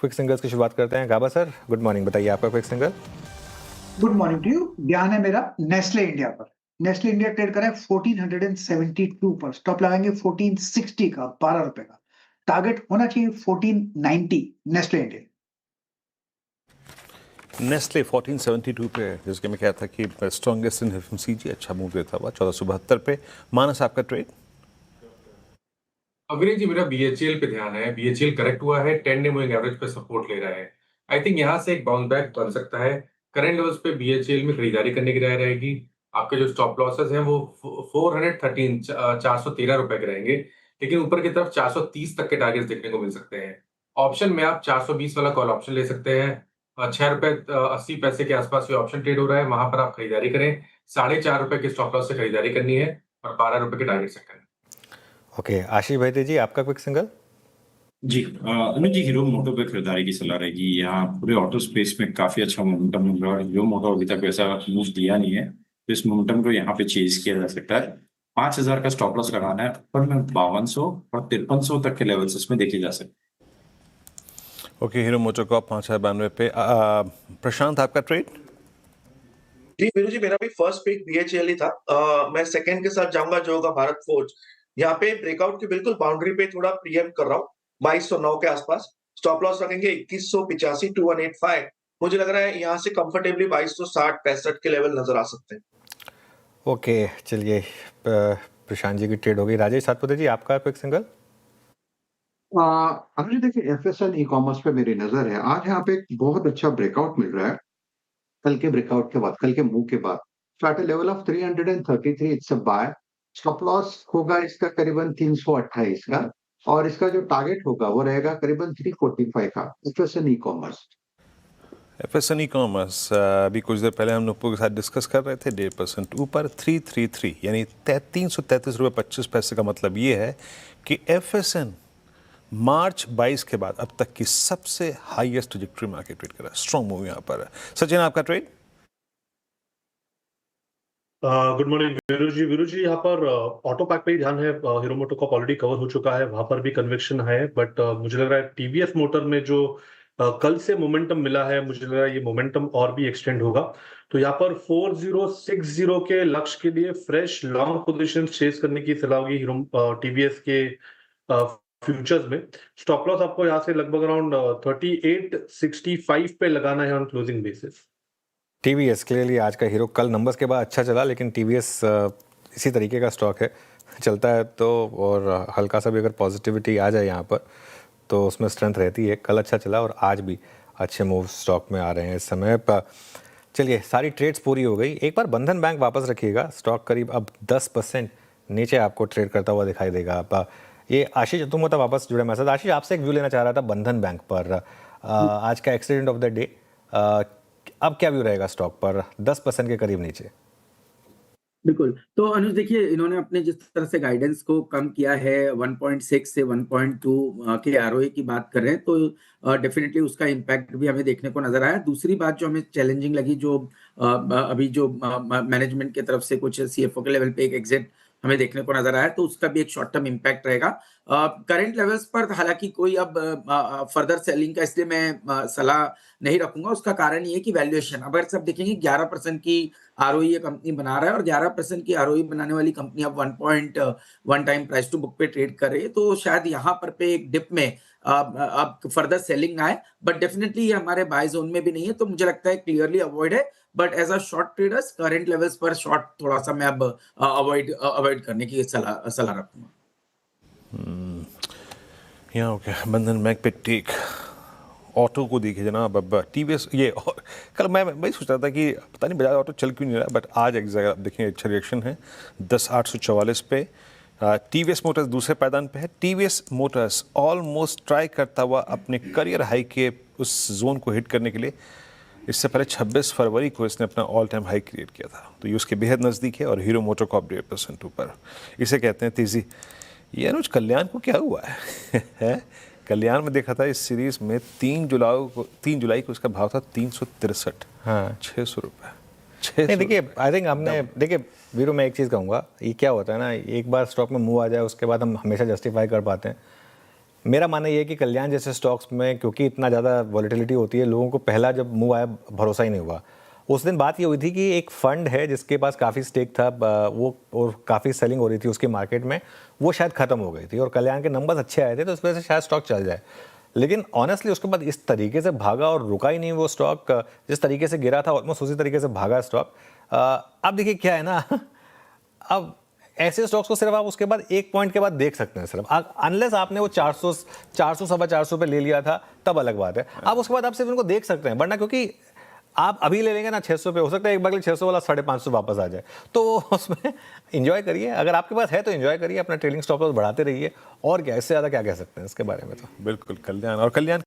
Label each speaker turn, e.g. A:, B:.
A: Quick singles की शुरुआत करते हैं। गाबा सर, गुड मॉर्निंग, बताइए आपका quick single.
B: Good morning to you. ध्यान है मेरा नेस्ले इंडिया पर। नेस्ले इंडिया ट्रेड करा है 1472 पर, स्टॉप लगाएंगे 1460 का, 12 रुपए का। टारगेट होना चाहिए 1490 नेस्ले इंडिया।
A: नेस्ले 1472 पे, जिसके मैं कहता था कि स्ट्रॉन्गेस्ट इन एफएमसीजी, अच्छा मूव देता हुआ 1472 पे। मानस, आपका ट्रेड?
C: अग्नि जी, मेरा बीएचईएल पे ध्यान है। बीएचईएल करेक्ट हुआ है, 10 डे मूविंग एवरेज पे सपोर्ट ले रहा है। आई थिंक यहाँ से एक बाउंस बैक बन सकता है। करंट लेवल्स पे बीएचईएल में खरीदारी करने की राय रहेगी। आपके जो स्टॉप लॉसेस हैं वो 413 413 रुपए के रहेंगे, लेकिन ऊपर की तरफ 430 तक के टारगेट्स देखने को मिल सकते हैं। ऑप्शन में आप 420 वाला कॉल ऑप्शन ले सकते हैं। 6 रुपए 80 पैसे के आसपास ये ऑप्शन ट्रेड हो रहा है, वहां पर आप खरीदारी करें। 4.5 रुपए के स्टॉप लॉस से खरीदारी करनी है और 12 रुपए के टारगेट सेट करना है।
A: ओके, आशीष भाई जी, आपका क्विक सिंगल?
D: जी अनुज जी, हीरो मोटो पे खरीदारी की सलाह रहेगी। यहाँ पूरे ऑटो स्पेस में काफी अच्छा मोमेंटम मिल रहा है। हीरो मोटो अभी तक वैसा मूव दिया नहीं है, तो इस मोमेंटम को यहाँ पे चेज किया जा सकता है। 5,000 का स्टॉप लॉस लगाना है। ऊपर में 5200 और 5300 तक के लेवल्स इसमें देखे जा सकते हैं।
A: ओके, हीरो मोटो को 5,092 पे। प्रशांत, आपका ट्रेड?
E: जी वीरू जी, मेरा भी फर्स्ट पिक बीएचईएल ही था। मैं सेकंड के साथ जाऊंगा जो होगा भारत फोर्ज। यहाँ पे ब्रेकआउट की बिल्कुल बाउंड्री पे थोड़ा प्रीएम्प्ट कर रहा हूँ 2209 के आसपास। स्टॉप लॉस रखेंगे 2185 2185। मुझे लग रहा है यहाँ से कंफर्टेबली 2260 65 के लेवल नजर आ सकते हैं।
A: ओके, चलिए, प्रशांत जी की ट्रेड हो गई। राजेश सातपुते जी, आपका क्विक सिंगल?
F: अभी देखिए, एफएसएल ई कॉमर्स पे मेरी नजर है। आज यहाँ पे एक बहुत अच्छा ब्रेकआउट मिल रहा है। कल के ब्रेकआउट के बाद, कल के मूव के बाद start level of 333, it's a buy. Stop loss होगा इसका करीबन 328 का, और इसका जो टारगेट होगा वो रहेगा करीबन 345 का। FSL e commerce.
A: एफएसएन e commerce अभी कुछ देर पहले हम लोगों के साथ डिस्कस कर रहे थे, 1.5% ऊपर 333 यानी 333 रुपये 25 पैसे का मतलब ये है कि एफएसएन मार्च 22 के बाद अब तक की सबसे हाईएस्ट ट्रैजेक्टरी मार्केट ट्रेड कर रहा है। स्ट्रॉन्ग मूव यहाँ पर है। सचिन, आपका ट्रेड?
G: गुड मॉर्निंग वीरू जी, यहाँ पर ऑटो पैक पे ही ध्यान है। हीरो मोटो का ऑलरेडी कवर हो चुका है, वहां पर भी कन्विक्शन है। बट मुझे लग रहा है टीवीएस मोटर में जो कल से मोमेंटम मिला है, मुझे लग रहा है ये मोमेंटम और भी एक्सटेंड होगा। तो यहाँ पर 4060 के लक्ष्य के लिए फ्रेश लॉन्ग पोजीशन चेस करने की सलाह होगी हीरो टीवीएस के फ्यूचर्स में। स्टॉप लॉस आपको यहाँ से लगभग अराउंड 3865 पे लगाना है on closing basis.
A: TVS clearly आज का हीरो। कल नंबर्स के बाद अच्छा चला, लेकिन टीवीएस इसी तरीके का स्टॉक है, चलता है तो, और हल्का सा भी अगर पॉजिटिविटी आ जाए यहाँ पर तो उसमें स्ट्रेंथ रहती है। कल अच्छा चला और आज भी अच्छे मूव स्टॉक में आ रहे हैं इस समय पर। चलिए, सारी ट्रेड्स पूरी हो गई। एक बार बंधन बैंक वापस रखिएगा। स्टॉक करीब अब 10% नीचे आपको ट्रेड करता हुआ दिखाई देगा। आप ये आशीष चतुर्वेदी वापस जुड़े मेरे साथ। आशीष, आपसे एक व्यू लेना चाह रहा था बंधन बैंक पर। आज का एक्सीडेंट ऑफ द डे, अब क्या व्यू रहेगा स्टॉक पर 10% के करीब नीचे?
H: बिल्कुल। तो अनुज देखिए, इन्होंने अपने जिस तरह से गाइडेंस को कम किया है 1.6 से 1.2 के आरओए की बात कर रहे हैं, तो डेफिनेटली उसका इम्पैक्ट भी हमें देखने को नजर आया। दूसरी बात जो हमें चैलेंजिंग लगी, जो अभी जो मैनेजमेंट की तरफ से कुछ सीएफओ के लेवल पे एक एग्जिट हमें देखने को नजर आया, तो उसका भी एक शॉर्ट टर्म इम्पैक्ट रहेगा। करंट लेवल्स पर हालांकि कोई अब फर्दर सेलिंग का इसलिए मैं सलाह नहीं रखूंगा। उसका कारण ये है कि वैल्यूएशन, अगर सब देखेंगे 11% की आरओई ये कंपनी बना रहा है, और 11% की आरओई बनाने वाली कंपनी अब 1.1 टाइम प्राइस टू बुक पे ट्रेड कर रही है, तो शायद यहाँ पर पे एक डिप में अब फर्दर सेलिंग आए। बट डेफिनेटली ये हमारे बाय जोन में भी नहीं है, तो मुझे लगता है क्लियरली अवॉइड है। But as a short traders current levels पर शॉर्ट थोड़ा सा मैं अब अवॉइड करने की सलाह रखूंगा।
A: यहाँ ओके, बंधन बैंक पे टेक। ऑटो को देखिए जनाब, अब टीवीएस ये, और कल मैं वही सोच रहा था कि पता नहीं बजाज ऑटो चल क्यों नहीं रहा, बट आज एक जगह देखिए अच्छा रिएक्शन है 10,844 पे। टीवीएस मोटर्स दूसरे पायदान पे है। टीवीएस मोटर्स ऑलमोस्ट ट्राई करता हुआ अपने करियर हाई के उस जोन को हिट करने के लिए, इससे पहले 26 फरवरी को इसने अपना ऑल टाइम हाई क्रिएट किया था, तो ये उसके बेहद नज़दीक है। और हीरो मोटर को 8% ऊपर, इसे कहते हैं तेज़ी। ये अनुज, कल्याण को क्या हुआ है? कल्याण में देखा था इस सीरीज में 3 जुलाई को इसका भाव था 363। हाँ, 600 रुपये। नहीं देखिए, आई थिंक हमने, देखिए वीरू, मैं एक चीज़ कहूँगा, ये क्या होता है ना, एक बार स्टॉक में मूव आ जाए उसके बाद हम हमेशा जस्टिफाई कर पाते हैं मेरा मानना ये है कि कल्याण जैसे स्टॉक्स में क्योंकि इतना ज़्यादा वॉलेटिलिटी होती है, लोगों को पहला जब मूव आया भरोसा ही नहीं हुआ। उस दिन बात ये हुई थी कि एक फंड है जिसके पास काफ़ी स्टेक था, वो और काफ़ी सेलिंग हो रही थी उसकी मार्केट में, वो शायद ख़त्म हो गई थी और कल्याण के नंबर्स अच्छे आए थे, तो उस वजह से शायद स्टॉक चल जाए। लेकिन ऑनेस्टली उसके बाद इस तरीके से भागा और रुका ही नहीं वो स्टॉक, जिस तरीके से गिरा था ऑलमोस्ट उसी तरीके से भागा स्टॉक। अब देखिए क्या है ना, अब ऐसे स्टॉक्स को सिर्फ आप उसके बाद एक पॉइंट के बाद देख सकते हैं सिर्फ, अनलेस आपने वो 400 सवा 400 पे ले लिया था तब अलग बात है। आप उसके बाद आप सिर्फ इनको देख सकते हैं, वरना क्योंकि आप अभी ले लेंगे ना 600 पे, हो सकता है एक बार के लिए 600 वाला 550 वापस आ जाए, तो उसमें एंजॉय करिए, अगर आपके पास है तो एंजॉय करिए, अपना ट्रेडिंग स्टॉप लॉस बढ़ाते रहिए, और क्या इससे ज़्यादा क्या कह सकते हैं इसके बारे में। तो
B: बिल्कुल कल्याण और कल्याण